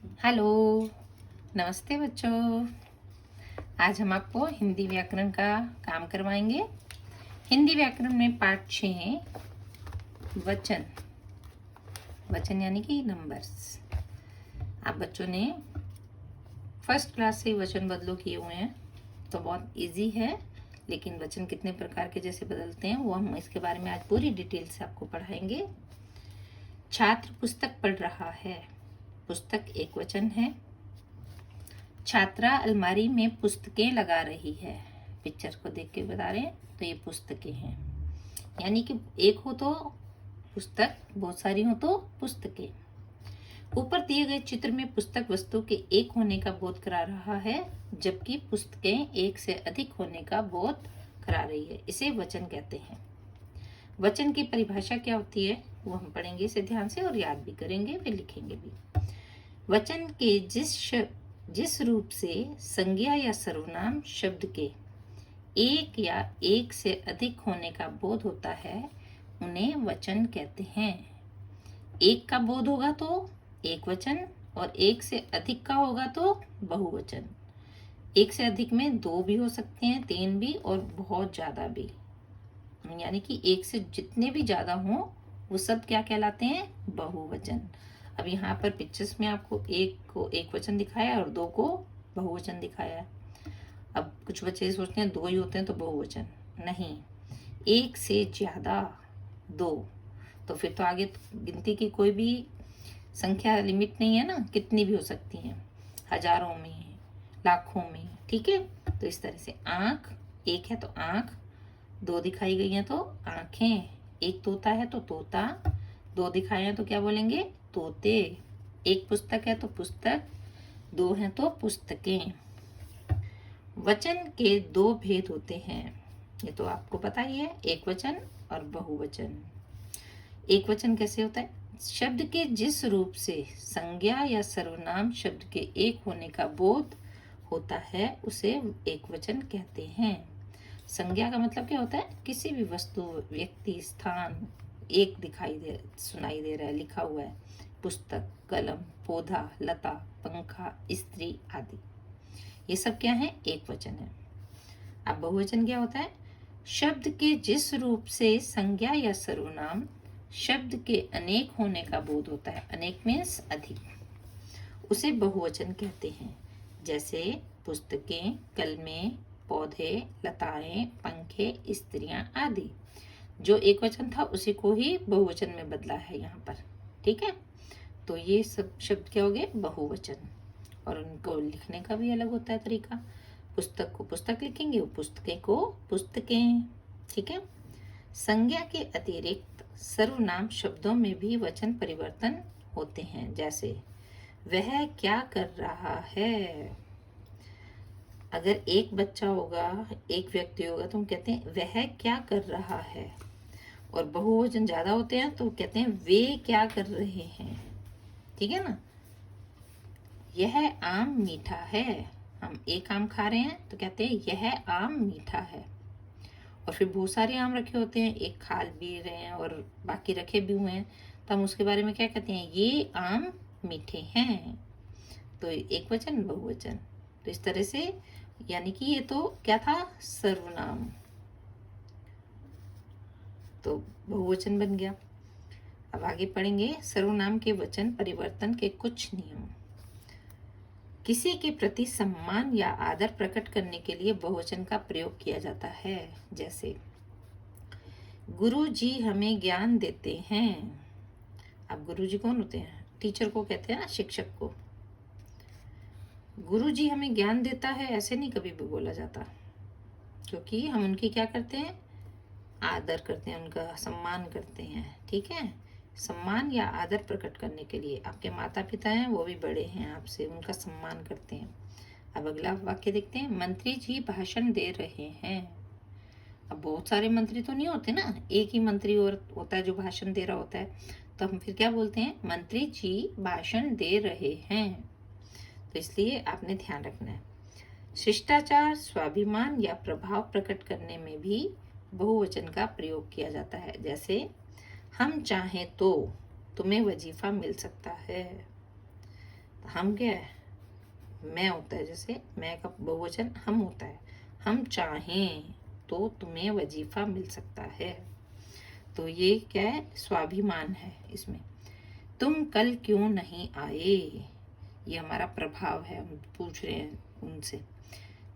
Hello, नमस्ते बच्चों। आज हम आपको हिंदी व्याकरण का काम करवाएंगे। हिंदी व्याकरण में पाठ 6 वचन। वचन यानी कि नंबर्स। आप बच्चों ने फर्स्ट क्लास से वचन बदलो किए हुए हैं तो बहुत इजी है, लेकिन वचन कितने प्रकार के जैसे बदलते हैं वो हम इसके बारे में आज पूरी डिटेल से आपको पढ़ाएंगे। छात्र पुस्तक पढ़ रहा है। पुस्तक एक वचन है। छात्रा अलमारी में पुस्तकें लगा रही है। पिक्चर को देख के बता रहे हैं तो ये पुस्तकें हैं, यानी कि एक हो तो पुस्तक, बहुत सारी हो तो पुस्तकें। ऊपर दिए गए चित्र में पुस्तक वस्तु के एक होने का बोध करा रहा है, जबकि पुस्तकें एक से अधिक होने का बोध करा रही है। इसे वचन कहते हैं। वचन की परिभाषा क्या होती है वो हम पढ़ेंगे इसे ध्यान से, और याद भी करेंगे, फिर लिखेंगे भी। वचन के जिस रूप से संज्ञा या सर्वनाम शब्द के एक या एक से अधिक होने का बोध होता है उन्हें वचन कहते हैं। एक का बोध होगा तो एक वचन, और एक से अधिक का होगा तो बहुवचन। एक से अधिक में 2 भी हो सकते हैं, 3 भी, और बहुत ज्यादा भी। यानी कि एक से जितने भी ज्यादा हो वो सब क्या कहलाते हैं? बहुवचन। अब यहाँ पर पिक्चर्स में आपको एक को एक वचन दिखाया और 2 को बहुवचन दिखाया है। अब कुछ बच्चे सोचते हैं 2 ही होते हैं तो बहुवचन नहीं, एक से ज्यादा 2, तो फिर तो आगे गिनती की कोई भी संख्या लिमिट नहीं है ना, कितनी भी हो सकती हैं, हजारों में, लाखों में। ठीक है, तो इस तरह से आंख एक है तो आंख, 2 दिखाई गई हैं तो आंखें, एक तोता है तो तोता, 2 दिखाए हैं तो क्या बोलेंगे? तोते। एक पुस्तक है तो पुस्तक, 2 हैं तो पुस्तकें। वचन के 2 भेद होते हैं, ये तो आपको पता ही है, एक वचन और बहुवचन। एक वचन कैसे होता है? शब्द के जिस रूप से संज्ञा या सर्वनाम शब्द के एक होने का बोध होता है उसे एक वचन कहते हैं। संज्ञा का मतलब क्या होता है? किसी भी वस्तु, व्यक्ति, स्थान एक सुनाई दे रहा है, लिखा हुआ है। पुस्तक, कलम, पौधा, लता, पंखा, स्त्री आदि, ये सब क्या है? एक वचन है। अब बहुवचन क्या होता है? शब्द के जिस रूप से संज्ञा या सर्वनाम शब्द के अनेक होने का बोध होता है, अनेक मीन्स अधिक, उसे बहुवचन कहते हैं। जैसे पुस्तकें, कलमें, पौधे, लताएं, पंखे, स्त्रियां आदि। जो एक वचन था उसी को ही बहुवचन में बदला है यहाँ पर। ठीक है, तो ये सब शब्द क्या हो गए? बहुवचन। और उनको लिखने का भी अलग होता है तरीका। पुस्तक को पुस्तक लिखेंगे, पुस्तकें को पुस्तकें। ठीक है। संज्ञा के अतिरिक्त सर्वनाम शब्दों में भी वचन परिवर्तन होते हैं। जैसे वह क्या कर रहा है। अगर एक बच्चा होगा, एक व्यक्ति होगा तो हम कहते हैं वह क्या कर रहा है, और बहुवचन ज्यादा होते हैं तो कहते हैं वे क्या कर रहे हैं। ठीक है ना। यह आम मीठा है। हम एक आम खा रहे हैं तो कहते हैं यह आम मीठा है। और फिर बहुत सारे आम रखे होते हैं, एक खा भी रहे हैं और बाकी रखे भी हुए हैं, तो हम उसके बारे में क्या कहते हैं? ये आम मीठे हैं। तो एक वचन, बहुवचन। तो इस तरह से, यानी कि ये तो क्या था? सर्वनाम, तो बहुवचन बन गया। अब आगे पढ़ेंगे सर्वनाम के वचन परिवर्तन के कुछ नियम। किसी के प्रति सम्मान या आदर प्रकट करने के लिए बहुवचन का प्रयोग किया जाता है। जैसे गुरु जी हमें ज्ञान देते हैं। अब गुरु जी कौन होते हैं? टीचर को कहते हैं ना, शिक्षक को। गुरु जी हमें ज्ञान देता है ऐसे नहीं कभी भी बोला जाता, क्योंकि हम उनकी क्या करते हैं? आदर करते हैं, उनका सम्मान करते हैं। ठीक है, सम्मान या आदर प्रकट करने के लिए। आपके माता पिता हैं, वो भी बड़े हैं आपसे, उनका सम्मान करते हैं। अब अगला वाक्य देखते हैं। मंत्री जी भाषण दे रहे हैं। अब बहुत सारे मंत्री तो नहीं होते ना, एक ही मंत्री और होता है जो भाषण दे रहा होता है, तो हम फिर क्या बोलते हैं? मंत्री जी भाषण दे रहे हैं। तो इसलिए आपने ध्यान रखना है। शिष्टाचार, स्वाभिमान या प्रभाव प्रकट करने में भी बहुवचन का प्रयोग किया जाता है। जैसे हम चाहें तो तुम्हें वजीफा मिल सकता है। हम क्या है, मैं होता है, जैसे मैं का बहुवचन हम होता है। हम चाहें तो तुम्हें वजीफा मिल सकता है। तो ये क्या है, स्वाभिमान है इसमें। तुम कल क्यों नहीं आए, ये हमारा प्रभाव है, हम पूछ रहे हैं उनसे,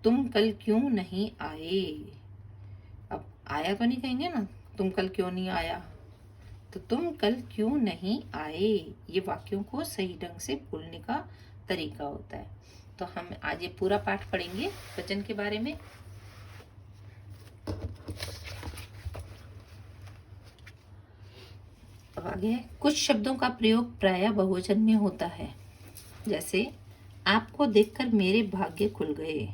तुम कल क्यों नहीं आए। अब आया तो नहीं कहेंगे ना, तुम कल क्यों नहीं आया, तो तुम कल क्यों नहीं आए, ये वाक्यों को सही ढंग से बोलने का तरीका होता है। तो हम आज ये पूरा पाठ पढ़ेंगे वचन के बारे में। अब आगे है, कुछ शब्दों का प्रयोग प्रायः बहुवचन में होता है, जैसे आपको देखकर मेरे भाग्य खुल गए।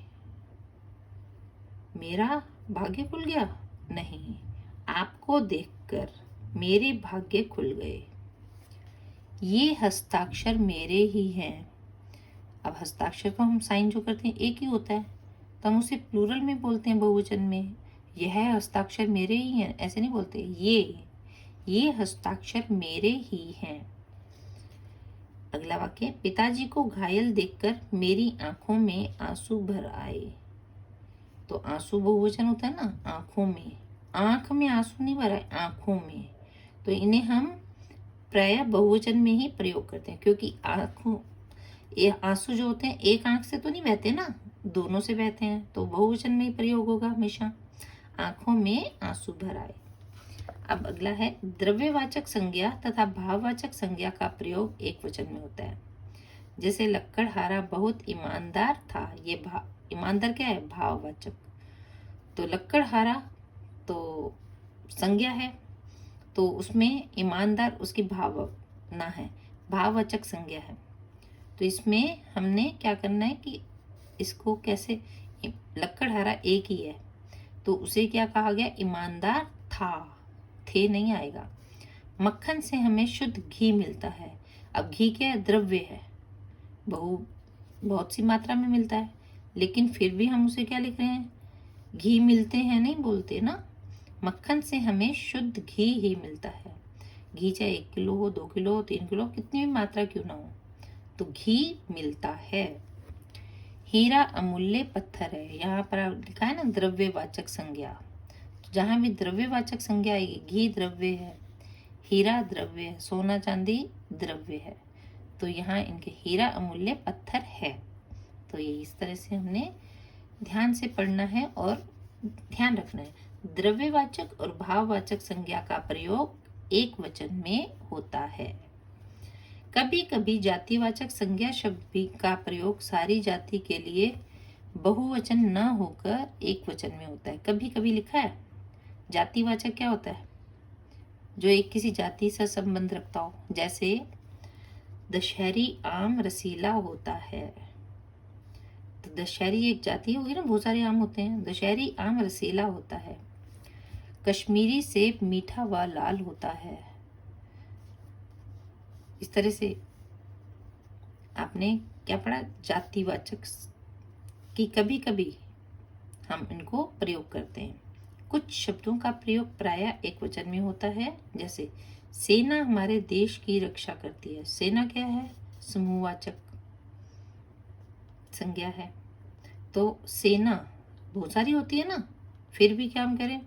मेरा भाग्य खुल गया नहीं, आपको देखकर मेरे भाग्य खुल गए। ये हस्ताक्षर मेरे ही हैं। अब हस्ताक्षर को हम साइन जो करते हैं एक ही होता है, तो हम उसे प्लूरल में बोलते हैं बहुवचन में। यह हस्ताक्षर मेरे ही हैं ऐसे नहीं बोलते, ये हस्ताक्षर मेरे ही हैं। अगला वाक्य, पिताजी को घायल देखकर मेरी आंखों में आंसू भर आए। तो आंसू बहुवचन होता है ना, आंखों में, आंख में आंसू नहीं भर आए, आंखों में। तो इन्हें हम प्रायः बहुवचन में ही प्रयोग करते हैं, क्योंकि आंखों, ये आंसू जो होते हैं एक आंख से तो नहीं बहते ना, दोनों से बहते हैं, तो बहुवचन में ही प्रयोग होगा हमेशा। आंखों में आंसू भर आए। अब अगला है, द्रव्यवाचक संज्ञा तथा भाववाचक संज्ञा का प्रयोग एक वचन में होता है। जैसे लक्कड़हारा बहुत ईमानदार था, ये ईमानदार क्या है, भाववाचक। तो लक्कड़हारा तो संज्ञा है, तो उसमें ईमानदार उसकी भावना है, भाववाचक संज्ञा है। तो इसमें हमने क्या करना है कि इसको कैसे, लक्कड़हारा एक ही है तो उसे क्या कहा गया, ईमानदार था, थे नहीं आएगा। मक्खन से हमें शुद्ध घी मिलता है। अब घी क्या है, द्रव्य है, बहुत सी मात्रा में मिलता है, लेकिन फिर भी हम उसे क्या लिख रहे हैं, घी मिलते हैं नहीं बोलते ना। मक्खन से हमें शुद्ध घी ही मिलता है। घी चाहे 1 किलो हो, 2 किलो हो, 3 किलो, कितनी भी मात्रा क्यों ना हो, तो घी मिलता है। हीरा अमूल्य पत्थर है, यहाँ पर लिखा है ना द्रव्यवाचक संज्ञा, तो जहाँ भी द्रव्यवाचक संज्ञा आएगी, घी द्रव्य है, हीरा द्रव्य है, सोना चांदी द्रव्य है, तो यहाँ इनके हीरा अमूल्य पत्थर है। तो ये इस तरह से हमने ध्यान से पढ़ना है और ध्यान रखना है, द्रव्यवाचक और भाववाचक संज्ञा का प्रयोग एक वचन में होता है। कभी कभी जातिवाचक संज्ञा शब्द भी का प्रयोग सारी जाति के लिए बहुवचन न होकर एक वचन में होता है। कभी कभी लिखा है, जातिवाचक क्या होता है, जो एक किसी जाति से संबंध रखता हो, जैसे दशहरी आम रसीला होता है। तो दशहरी एक जाति होगी ना, बहुत सारे आम होते हैं, दशहरी आम रसीला होता है। कश्मीरी सेब मीठा व लाल होता है। इस तरह से आपने क्या पढ़ा, जातिवाचक कि कभी कभी हम इनको प्रयोग करते हैं। कुछ शब्दों का प्रयोग प्रायः एक वचन में होता है, जैसे सेना हमारे देश की रक्षा करती है। सेना क्या है, समूहवाचक संज्ञा है, तो सेना बहुत सारी होती है ना, फिर भी क्या हम करें,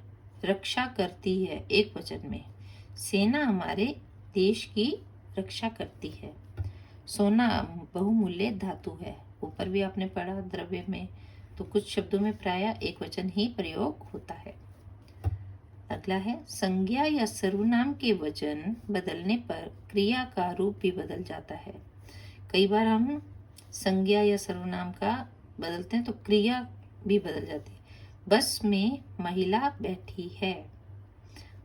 रक्षा करती है एक वचन में। सेना हमारे देश की रक्षा करती है। सोना बहुमूल्य धातु है, ऊपर भी आपने पढ़ा द्रव्य में, तो कुछ शब्दों में प्रायः एक वचन ही प्रयोग होता है। अगला है, संज्ञा या सर्वनाम के वचन बदलने पर क्रिया का रूप भी बदल जाता है। कई बार हम संज्ञा या सर्वनाम का बदलते हैं तो क्रिया भी बदल जाती है। बस में महिला बैठी है,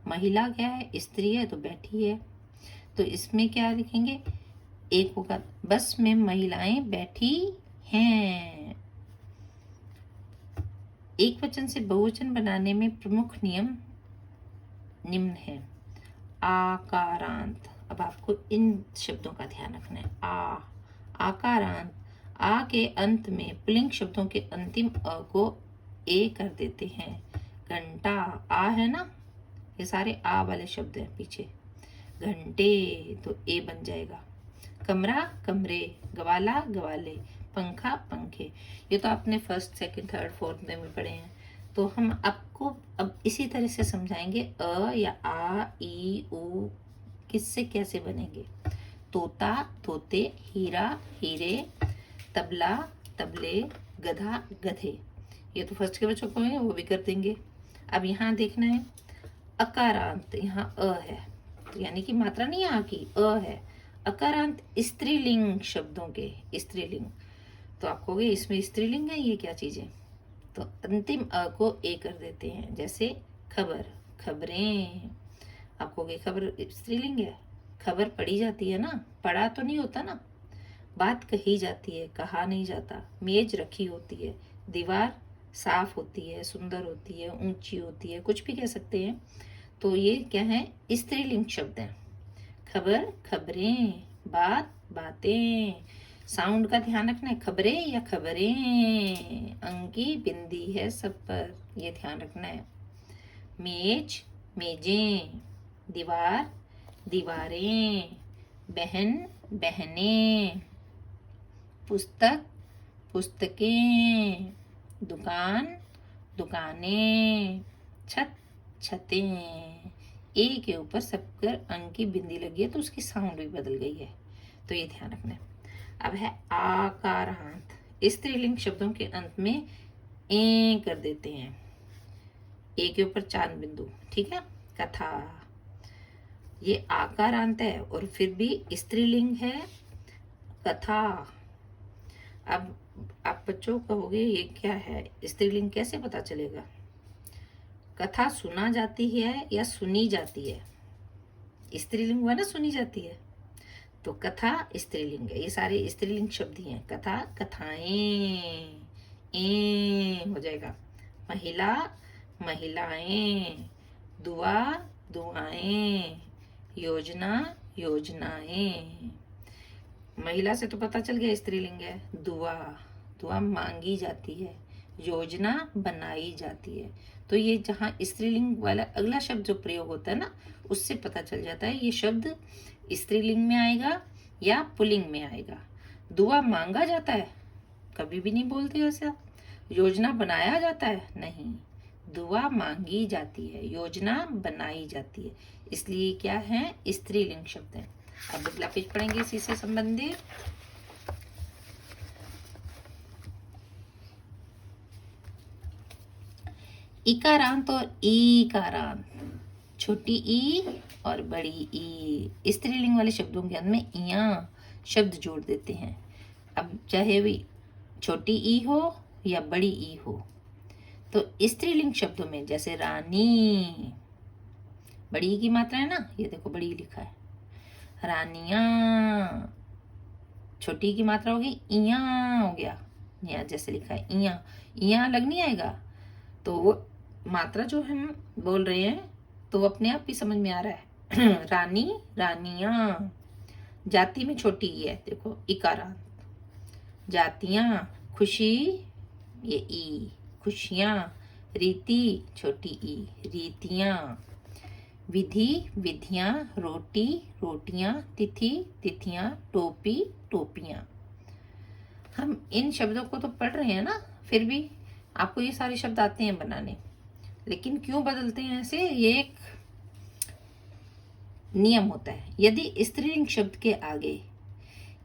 महिला क्या है, स्त्री है तो बैठी है, तो इसमें क्या लिखेंगे, एक होगा, बस में महिलाएं बैठी हैं। एक वचन से बहुवचन बनाने में प्रमुख नियम निम्न है। आकारांत, अब आपको इन शब्दों का ध्यान रखना है। आकारांत, आ के अंत में पुल्लिंग शब्दों के अंतिम अ को ए कर देते हैं। घंटा आ है ना, ये सारे आ वाले शब्द हैं पीछे, घंटे तो ए बन जाएगा। कमरा कमरे, गवाला गवाले, पंखा पंखे। ये तो आपने फर्स्ट सेकंड थर्ड फोर्थ में भी पढ़े हैं। तो हम आपको अब इसी तरह से समझाएंगे अ या आ ई उ किससे कैसे बनेंगे। तोता तोते, हीरा हीरे, तबला तबले, गधा गधे। ये तो फर्स्ट के बच्चों को है, वो भी कर देंगे। अब यहाँ देखना है अकारांत, यहाँ अ है, तो यानी कि मात्रा नहीं आ की, अ है। अकारांत स्त्रीलिंग शब्दों के स्त्रीलिंग, तो आप कहोगे इसमें स्त्रीलिंग है, ये क्या चीज है? तो अंतिम अ को ए कर देते हैं। जैसे खबर खबरें, आप कहोगे खबर स्त्रीलिंग है, खबर पढ़ी जाती है ना, पढ़ा तो नहीं होता ना, बात कही जाती है, कहा नहीं जाता। मेज रखी होती है, दीवार साफ होती है, सुंदर होती है, ऊंची होती है, कुछ भी कह सकते हैं। तो ये क्या है? स्त्रीलिंग शब्द है। खबर खबरें, बात बातें। साउंड का ध्यान रखना है, खबरें या खबरें। अंकी बिंदी है सब पर, ये ध्यान रखना है। मेज मेजें, दीवार दीवारें, बहन बहनें, पुस्तक पुस्तकें, दुकान दुकानें, छत छतें। ए के ऊपर सब पर अंक की बिंदी लगी है तो उसकी साउंड भी बदल गई है, तो ये ध्यान रखना है। अब है आकारांत, स्त्रीलिंग शब्दों के अंत में ए कर देते हैं, ए के ऊपर चांद बिंदु, ठीक है। कथा, ये आकारांत है और फिर भी स्त्रीलिंग है, कथा। अब आप बच्चों कहोगे ये क्या है, स्त्रीलिंग कैसे पता चलेगा? कथा सुना जाती है या सुनी जाती है? स्त्रीलिंग हुआ ना, सुनी जाती है, तो कथा स्त्रीलिंग है। ये सारे स्त्रीलिंग शब्द ही हैं। कथा कथाएं, ए हो जाएगा। महिला महिलाएं, दुआ दुआएं, योजना योजनाएं। महिला से तो पता चल गया स्त्रीलिंग है। दुआ दुआ मांगी जाती है, योजना बनाई जाती है। तो ये जहाँ स्त्रीलिंग वाला अगला शब्द जो प्रयोग होता है ना, उससे पता चल जाता है ये शब्द स्त्रीलिंग में आएगा या पुल्लिंग में आएगा। दुआ मांगा जाता है, कभी भी नहीं बोलते ऐसा। योजना बनाया जाता है, नहीं, दुआ मांगी जाती है, योजना बनाई जाती है, इसलिए क्या है? स्त्रीलिंग शब्द है। अब अगला पेज पढ़ेंगे इसी से संबंधित। इकारांत और ईकारांत, छोटी ई और बड़ी ई। स्त्रीलिंग वाले शब्दों के अंत में इया शब्द जोड़ देते हैं। अब चाहे भी छोटी ई हो या बड़ी ई हो, तो स्त्रीलिंग शब्दों में जैसे रानी, बड़ी की मात्रा है ना, ये देखो बड़ी लिखा है। रानियां, छोटी की मात्रा होगी इया हो गया, यहाँ जैसे लिखा है इया, इया लग नहीं आएगा। तो वो मात्रा जो हम बोल रहे हैं तो वो अपने आप ही समझ में आ रहा है। रानी रानियां। जाति में छोटी ई है, देखो इकारांत। जातियां, खुशी ये ई, खुशियां। रीति छोटी ई, रीतियां। विधि विधियां, रोटी रोटियां, तिथि तिथियां, टोपी टोपियां। हम इन शब्दों को तो पढ़ रहे हैं ना, फिर भी आपको ये सारे शब्द आते हैं बनाने, लेकिन क्यों बदलते हैं ऐसे? ये एक नियम होता है। यदि स्त्रीलिंग शब्द के आगे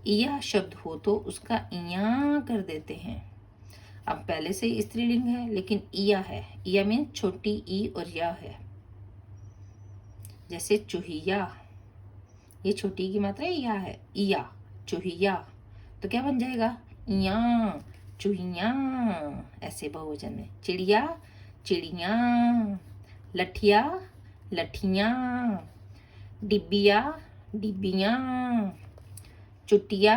इया शब्द हो तो उसका इया कर देते हैं। अब पहले से स्त्रीलिंग है लेकिन इया है, इया मीन छोटी ई और या है। जैसे चूहिया, ये छोटी की मात्रा इया है, इया चूहिया, तो क्या बन जाएगा? इया चूहिया, ऐसे बहुवचन में। चिड़िया चिड़िया, लठिया लठिया, डिब्बिया डिब्बिया, चुटिया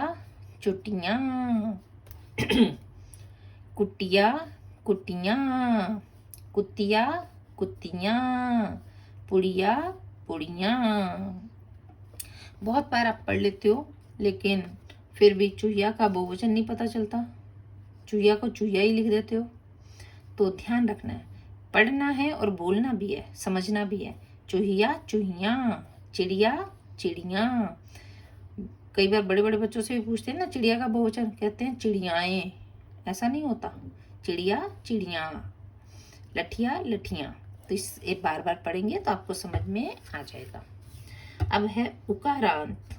चुटिया, कुटिया कुटिया, कुतिया कुतिया, पुड़िया पुड़िया। बहुत बार आप पढ़ लेते हो लेकिन फिर भी चूहिया का बहुवचन नहीं पता चलता, चूहिया को चूहिया ही लिख देते हो। तो ध्यान रखना है, पढ़ना है और बोलना भी है, समझना भी है। चूहिया चूहिया, चिड़िया चिड़िया, कई बार बड़े बड़े बच्चों से भी पूछते हैं ना, चिड़िया का बहुवचन कहते हैं चिड़ियाएं, ऐसा नहीं होता, चिड़िया चिड़िया, लठिया लठियां। तो इस एक बार बार पढ़ेंगे तो आपको समझ में आ जाएगा। अब है उकारांत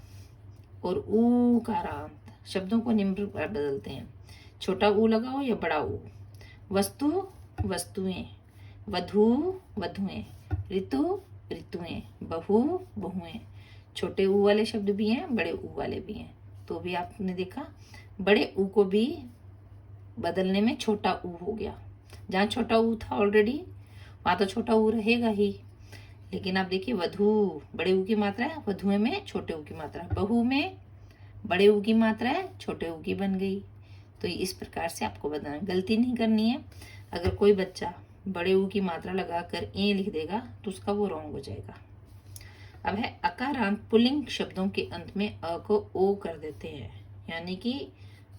और ऊकारांत। शब्दों को निम्न प्रकार बदलते हैं। छोटा ऊ लगाओ या बड़ा ऊ। वस्तु वस्तुएं, वधू वधुएं, ऋतु ऋतुएं, बहू बहुएं। छोटे ऊ वाले शब्द भी हैं, बड़े ऊ वाले भी हैं। तो भी आपने देखा बड़े ऊ को भी बदलने में छोटा ऊ हो गया। जहाँ छोटा ऊ था ऑलरेडी वहां तो छोटा ऊ रहेगा ही। लेकिन आप देखिए वधू बड़े ऊ की मात्रा है, वधुएं में छोटे ऊ की मात्रा है, बहू में बड़े ऊ की मात्रा है, छोटे ऊ की बन गई। तो इस प्रकार से आपको बताना, गलती नहीं करनी है। अगर कोई बच्चा बड़े ऊ की मात्रा लगाकर ए लिख देगा तो उसका वो रॉन्ग हो जाएगा। अब है अकारांत। पुल्लिंग शब्दों के अंत में अ को ओ कर देते हैं, यानी कि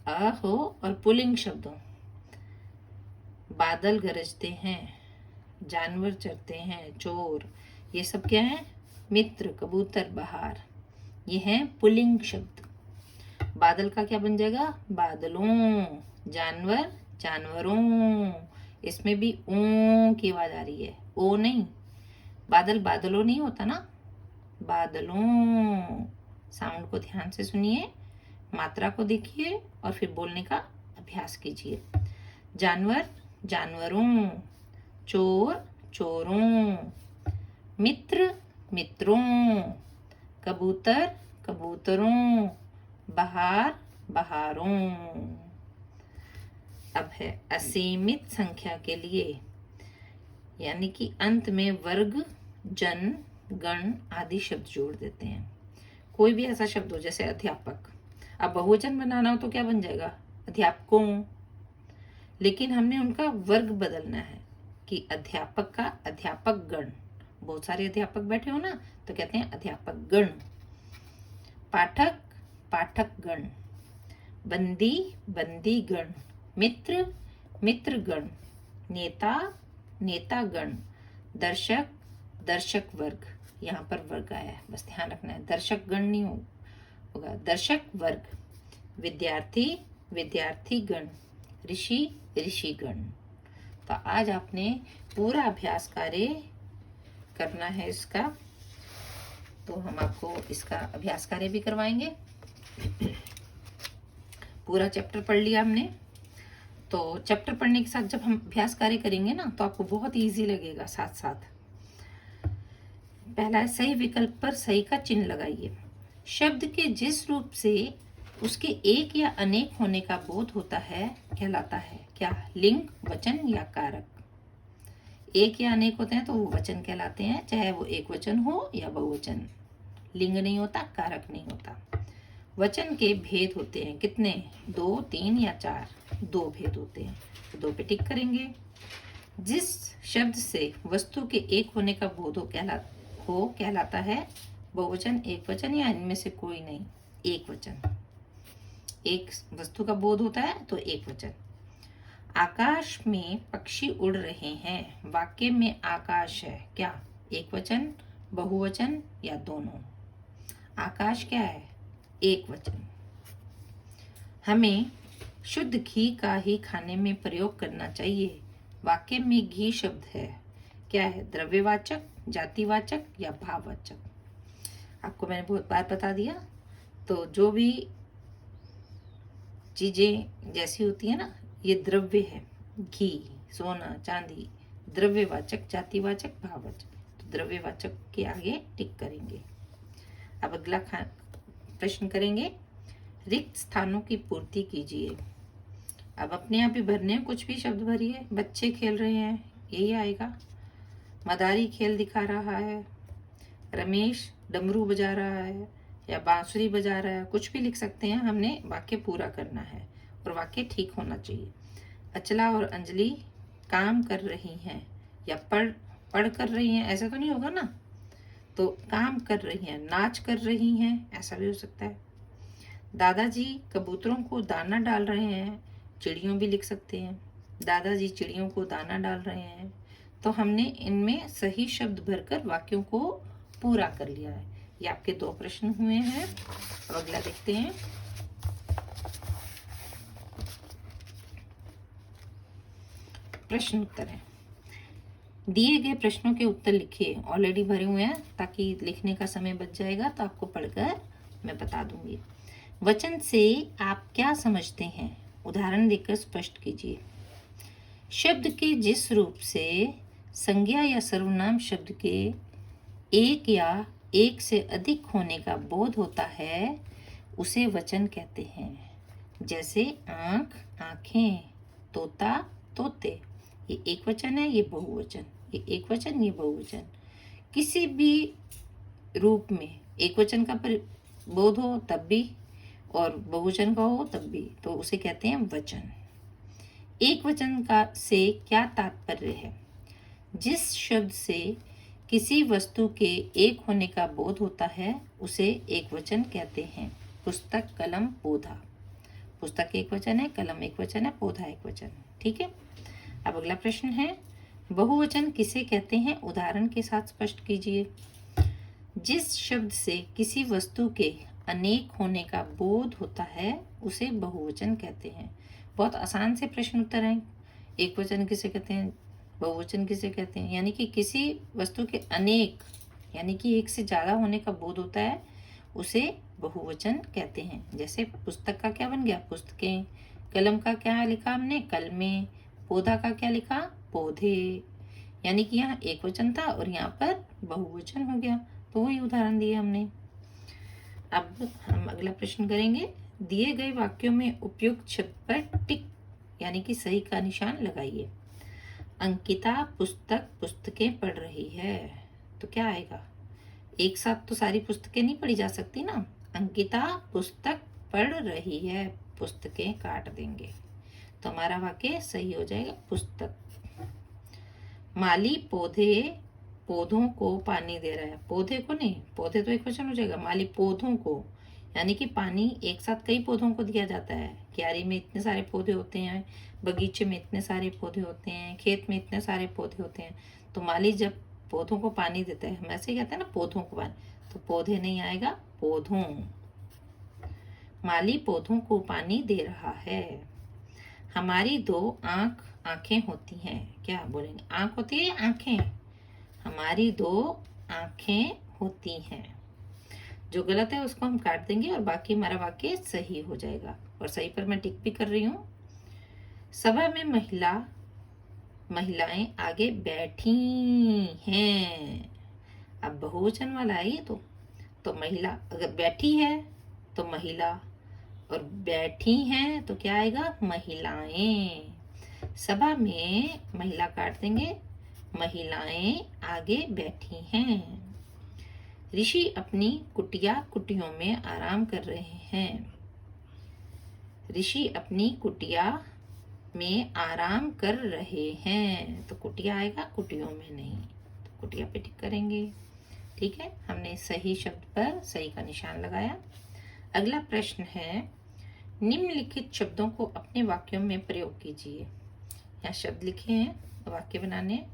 अ हो। और पुल्लिंग शब्दों, बादल गरजते हैं, जानवर चरते हैं, चोर, ये सब क्या है? मित्र, कबूतर, बहार, ये हैं पुल्लिंग शब्द। बादल का क्या बन जाएगा? बादलों। जानवर जानवरों। इसमें भी ओ की आवाज आ रही है, ओ नहीं। बादल बादलों नहीं होता ना, बादलों। साउंड को ध्यान से सुनिए, मात्रा को देखिए और फिर बोलने का अभ्यास कीजिए। जानवर जानवरों, चोर चोरों, मित्र मित्रों, कबूतर कबूतरों, बहार बहारों। अब है असीमित संख्या के लिए, यानी कि अंत में वर्ग, जन, गण आदि शब्द जोड़ देते हैं। कोई भी ऐसा शब्द हो जैसे अध्यापक, अब बहुवचन बनाना हो तो क्या बन जाएगा? अध्यापकों। लेकिन हमने उनका वर्ग बदलना है कि अध्यापक का अध्यापक गण। बहुत सारे अध्यापक बैठे हो ना तो कहते हैं अध्यापक गण। पाठक पाठक गण, बंदी बंदी गण, मित्र मित्र गण, नेता नेता गण, दर्शक दर्शक वर्ग। यहाँ पर वर्ग आया है, बस ध्यान रखना है, दर्शक गण नहीं होगा, दर्शक वर्ग। विद्यार्थी विद्यार्थी गण, ऋषि ऋषि गण। तो आज आपने पूरा अभ्यास कार्य करना है इसका, तो हम आपको इसका अभ्यास कार्य भी करवाएंगे। पूरा चैप्टर पढ़ लिया हमने, तो चैप्टर पढ़ने के साथ जब हम अभ्यास कार्य करेंगे ना तो आपको बहुत इजी लगेगा। साथ साथ पहला है सही विकल्प पर सही का चिन्ह लगाइए। शब्द के जिस रूप से उसके एक या अनेक होने का बोध होता है कहलाता है क्या? लिंग, वचन या कारक। एक या अनेक होते हैं तो वो वचन कहलाते हैं, चाहे वो एक वचन हो या बहुवचन। लिंग नहीं होता, कारक नहीं होता। वचन के भेद होते हैं कितने? 2, 3 या 4। 2 भेद होते हैं, तो 2 पे टिक करेंगे। जिस शब्द से वस्तु के एक होने का बोध हो कहलाता है बहुवचन, एक वचन या इनमें से कोई नहीं, एक वचन। एक वस्तु का बोध होता है तो एक वचन। आकाश में पक्षी उड़ रहे हैं, वाक्य में आकाश है क्या? एक वचन, बहुवचन या दोनों? आकाश क्या है? एक वचन। हमें शुद्ध घी का ही खाने में प्रयोग करना चाहिए, वाक्य में घी शब्द है क्या है? द्रव्यवाचक, जातिवाचक या भाववाचक? आपको मैंने बहुत बार बता दिया। तो जो भी चीजें जैसी होती है ना, ये द्रव्य है। घी, सोना, चांदी, द्रव्यवाचक, जातिवाचक, भाववाचक। तो द्रव्यवाचक के आगे टिक करेंगे। अब अगला प्रश्न करेंगे, रिक्त स्थानों की पूर्ति कीजिए। अब अपने आप ही भरने हैं, कुछ भी शब्द भरिए। बच्चे खेल रहे हैं, यही आएगा। मदारी खेल दिखा रहा है, रमेश डमरू बजा रहा है या बांसुरी बजा रहा है, कुछ भी लिख सकते हैं। हमने वाक्य पूरा करना है और वाक्य ठीक होना चाहिए। अचला और अंजलि काम कर रही हैं या पढ़ कर रही हैं, ऐसा तो नहीं होगा ना। तो काम कर रही हैं, नाच कर रही हैं, ऐसा भी हो सकता है। दादाजी कबूतरों को दाना डाल रहे हैं, चिड़ियों भी लिख सकते हैं। दादाजी चिड़ियों को दाना डाल रहे हैं। तो हमने इनमें सही शब्द भरकर वाक्यों को पूरा कर लिया है। ये आपके 2 प्रश्न हुए हैं। अब अगला देखते हैं। प्रश्न उत्तर है। दिए गए प्रश्नों के उत्तर लिखिए। ऑलरेडी भरे हुए हैं, ताकि लिखने का समय बच जाएगा तो आपको पढ़कर मैं बता दूंगी। वचन से आप क्या समझते हैं? उदाहरण देकर स्पष्ट कीजिए। शब्द के जिस रूप से संज्ञा या सर्वनाम शब्द के एक या एक से अधिक होने का बोध होता है उसे वचन कहते हैं। जैसे आंख, आंखें, तोता, तोते। ये एक वचन है, ये बहुवचन। ये एक वचन, ये बहुवचन। किसी भी रूप में एक वचन का बोध हो तब भी और बहुवचन का हो तब भी, तो उसे कहते हैं वचन। एक वचन का से क्या तात्पर्य है? जिस शब्द से किसी वस्तु के एक होने का बोध होता है उसे एक वचन कहते हैं। पुस्तक, कलम, पौधा। पुस्तक एक वचन है, कलम एक वचन है, पौधा एक वचन। ठीक है। अब अगला प्रश्न है, बहुवचन किसे कहते हैं? उदाहरण के साथ स्पष्ट कीजिए। जिस शब्द से किसी वस्तु के अनेक होने का बोध होता है उसे बहुवचन कहते हैं। बहुत आसान से प्रश्न उत्तर हैं। एक वचन किसे कहते हैं, बहुवचन किसे कहते हैं? यानी कि किसी वस्तु के अनेक, यानी कि एक से ज्यादा होने का बोध होता है उसे बहुवचन कहते हैं। जैसे पुस्तक का क्या बन गया? पुस्तकें। कलम का क्या लिखा हमने? कलमें। पौधा का क्या लिखा? पौधे। यानी कि यहाँ एक वचन था और यहाँ पर बहुवचन हो गया। तो वही उदाहरण दिए हमने। अब हम अगला प्रश्न करेंगे। दिए गए वाक्यों में उपयुक्त शब्द पर टिक यानी कि सही का निशान लगाइए। अंकिता पुस्तक, पुस्तकें पढ़ रही है, तो क्या आएगा? एक साथ तो सारी पुस्तकें नहीं पढ़ी जा सकती ना। अंकिता पुस्तक पढ़ रही है, पुस्तकें काट देंगे, तो हमारा वाक्य सही हो जाएगा पुस्तक। माली पौधों को पानी दे रहा है। पौधे को नहीं, पौधे तो एक वचन हो जाएगा। माली पौधों को, यानी कि पानी एक साथ कई पौधों को दिया जाता है। क्यारी में इतने सारे पौधे होते हैं, बगीचे में इतने सारे पौधे होते हैं, खेत में इतने सारे पौधे होते हैं। तो माली जब पौधों को पानी देता है, हम ऐसे कहते हैं ना पौधों को पानी, तो पौधे नहीं आएगा, पौधों। माली पौधों को पानी दे रहा है। हमारी 2 आंखें होती हैं। क्या बोलेंगे? आंख होती है, आंखें। हमारी 2 आंखें होती हैं। जो गलत है उसको हम काट देंगे और बाकी हमारा वाक्य सही हो जाएगा। और सही पर मैं टिक भी कर रही हूँ। सभा में महिलाएं आगे बैठी हैं। अब बहुवचन वाला है ये तो महिला अगर बैठी है तो महिला, और बैठी हैं तो क्या आएगा? महिलाएं। सभा में महिला काट देंगे, महिलाएं आगे बैठी हैं। ऋषि अपनी कुटियों में आराम कर रहे हैं। ऋषि अपनी कुटिया में आराम कर रहे हैं, तो कुटिया आएगा, कुटियों में नहीं, तो कुटिया पे टिक करेंगे। ठीक है, हमने सही शब्द पर सही का निशान लगाया। अगला प्रश्न है, निम्नलिखित शब्दों को अपने वाक्यों में प्रयोग कीजिए। यहाँ शब्द लिखे हैं, वाक्य बनाने।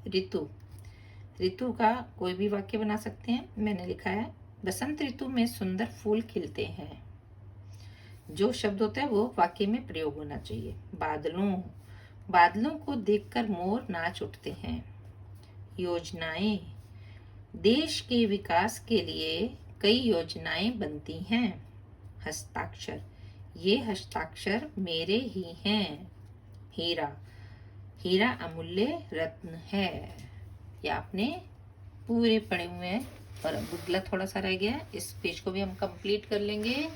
ऋतु का कोई भी वाक्य बना सकते हैं। मैंने लिखा है, बसंत ऋतु में सुंदर फूल खिलते हैं। जो शब्द होता है वो वाक्य में प्रयोग होना चाहिए। बादलों को देखकर मोर नाच उठते हैं। योजनाएं, देश के विकास के लिए कई योजनाएं बनती हैं। हस्ताक्षर, ये हस्ताक्षर मेरे ही हैं। हीरा अमूल्य रत्न है। ये आपने पूरे पढ़े हुए हैं और गुगला थोड़ा सा रह गया है। इस पेज को भी हम कंप्लीट कर लेंगे।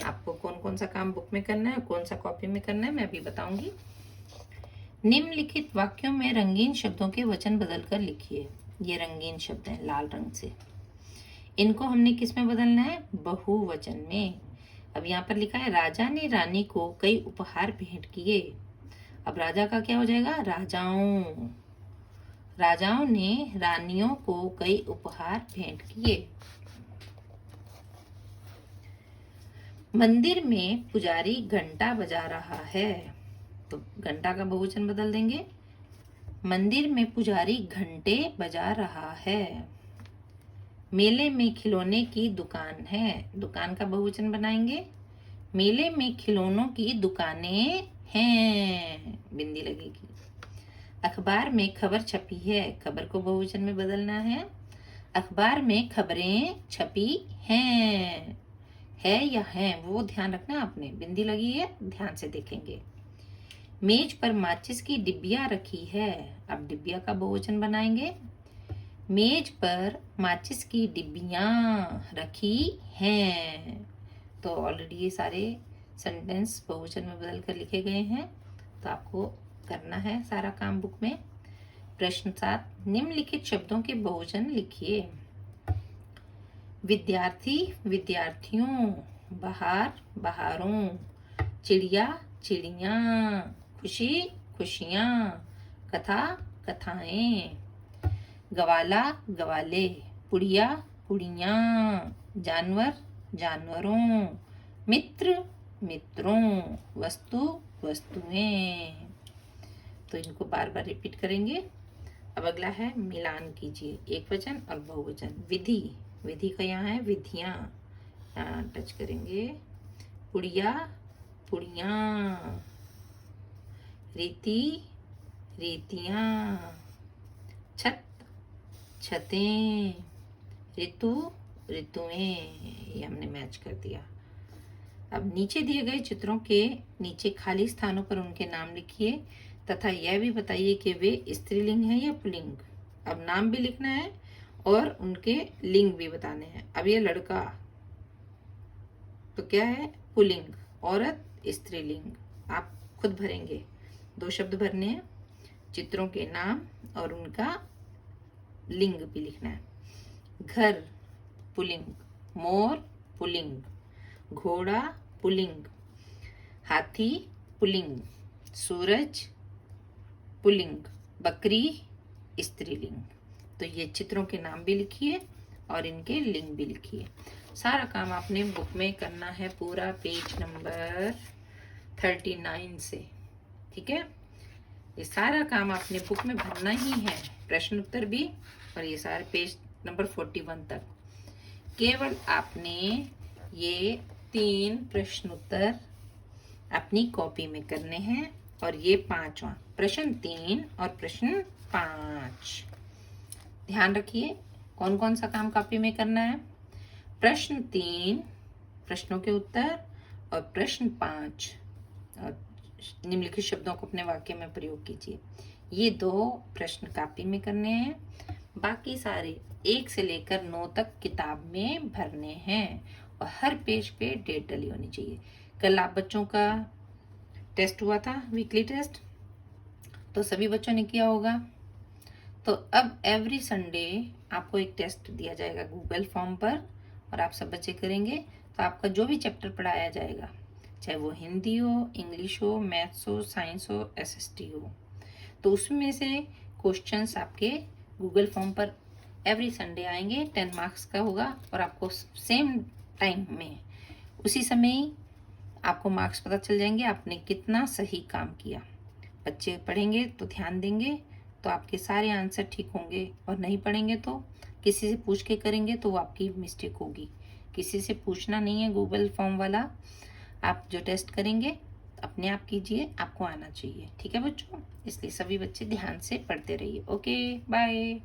आपको कौन कौन सा काम बुक में करना है, कौन सा कॉपी में करना है, मैं अभी बताऊंगी। निम्नलिखित वाक्यों में रंगीन शब्दों के वचन बदलकर लिखिए। ये रंगीन शब्द हैं लाल रंग से। इनको हमने किस में बदलना है? बहुवचन में। अब यहाँ पर लिखा है, राजा ने रानी को कई उपहार भेंट किए। अब राजा का क्या हो जाएगा? राजाओं ने रानियों को कई उपहार भेंट किए। मंदिर में पुजारी घंटा बजा रहा है, तो घंटा का बहुवचन बदल देंगे। मंदिर में पुजारी घंटे बजा रहा है। मेले में खिलौने की दुकान है। दुकान का बहुवचन बनाएंगे। मेले में खिलौनों की दुकानें हैं, बिंदी लगेगी। अखबार में खबर छपी है। खबर को बहुवचन में बदलना है। अखबार में खबरें छपी हैं। है या हैं वो ध्यान रखना आपने, बिंदी लगी है, ध्यान से देखेंगे। मेज पर माचिस की डिब्बियां रखी है। अब डिब्बिया का बहुवचन बनाएंगे। मेज पर माचिस की डिब्बियां रखी हैं। तो ऑलरेडी ये सारे सेंटेंस बहुवचन में बदल कर लिखे गए हैं, तो आपको करना है सारा काम बुक में। प्रश्न 7, निम्नलिखित शब्दों के बहुवचन लिखिए। विद्यार्थी विद्यार्थियों, बहार बहारों, चिड़िया चिड़ियाँ, खुशी खुशियाँ, कथा कथाएं, गवाला गवाले, पुड़िया पुड़ियाँ, जानवर जानवरों, मित्र मित्रों, वस्तु वस्तुएं। तो इनको बार बार रिपीट करेंगे। अब अगला है मिलान कीजिए एक वचन और बहुवचन। विधि, विधि का यहाँ है विधियाँ, यहाँ टच करेंगे। पुड़िया पुड़ियाँ, रीति रीतियाँ, छत छतें, ऋतु ऋतुएं। ये हमने मैच कर दिया। अब नीचे दिए गए चित्रों के नीचे खाली स्थानों पर उनके नाम लिखिए तथा यह भी बताइए कि वे स्त्रीलिंग है या पुल्लिंग। अब नाम भी लिखना है और उनके लिंग भी बताने हैं। अब ये लड़का तो क्या है, पुल्लिंग, औरत स्त्रीलिंग। आप खुद भरेंगे, 2 शब्द भरने हैं, चित्रों के नाम और उनका लिंग भी लिखना है। घर पुल्लिंग, मोर पुल्लिंग, घोड़ा पुल्लिंग, हाथी पुल्लिंग, सूरज पुल्लिंग, बकरी स्त्रीलिंग। तो ये चित्रों के नाम भी लिखिए और इनके लिंग भी लिखिए। सारा काम आपने बुक में करना है पूरा, पेज नंबर 39 से, ठीक है। ये सारा काम आपने बुक में भरना ही है, प्रश्न उत्तर भी, और ये सारे पेज नंबर 41 तक। केवल आपने ये 3 प्रश्न उत्तर अपनी कॉपी में करने हैं और ये 5वां प्रश्न 3 और प्रश्न 5। ध्यान रखिए कौन कौन सा काम कॉपी में करना है। प्रश्न 3 प्रश्नों के उत्तर और प्रश्न 5 निम्नलिखित शब्दों को अपने वाक्य में प्रयोग कीजिए। ये 2 प्रश्न कॉपी में करने हैं, बाकी सारे 1 से लेकर 9 तक किताब में भरने हैं और हर पेज पे डेट डली होनी चाहिए। कल आप बच्चों का टेस्ट हुआ था, वीकली टेस्ट, तो सभी बच्चों ने किया होगा। तो अब एवरी संडे आपको एक टेस्ट दिया जाएगा गूगल फॉर्म पर और आप सब बच्चे करेंगे। तो आपका जो भी चैप्टर पढ़ाया जाएगा, चाहे वो हिंदी हो, इंग्लिश हो, मैथ्स हो, साइंस हो, एसएसटी हो, तो उसमें से क्वेश्चंस आपके गूगल फॉर्म पर एवरी संडे आएंगे। 10 मार्क्स का होगा और आपको सेम टाइम में उसी समय ही आपको मार्क्स पता चल जाएंगे आपने कितना सही काम किया। बच्चे पढ़ेंगे तो ध्यान देंगे तो आपके सारे आंसर ठीक होंगे, और नहीं पढ़ेंगे तो किसी से पूछ के करेंगे तो वो आपकी मिस्टेक होगी। किसी से पूछना नहीं है, गूगल फॉर्म वाला आप जो टेस्ट करेंगे अपने आप कीजिए, आपको आना चाहिए, ठीक है बच्चों। इसलिए सभी बच्चे ध्यान से पढ़ते रहिए। Okay, bye.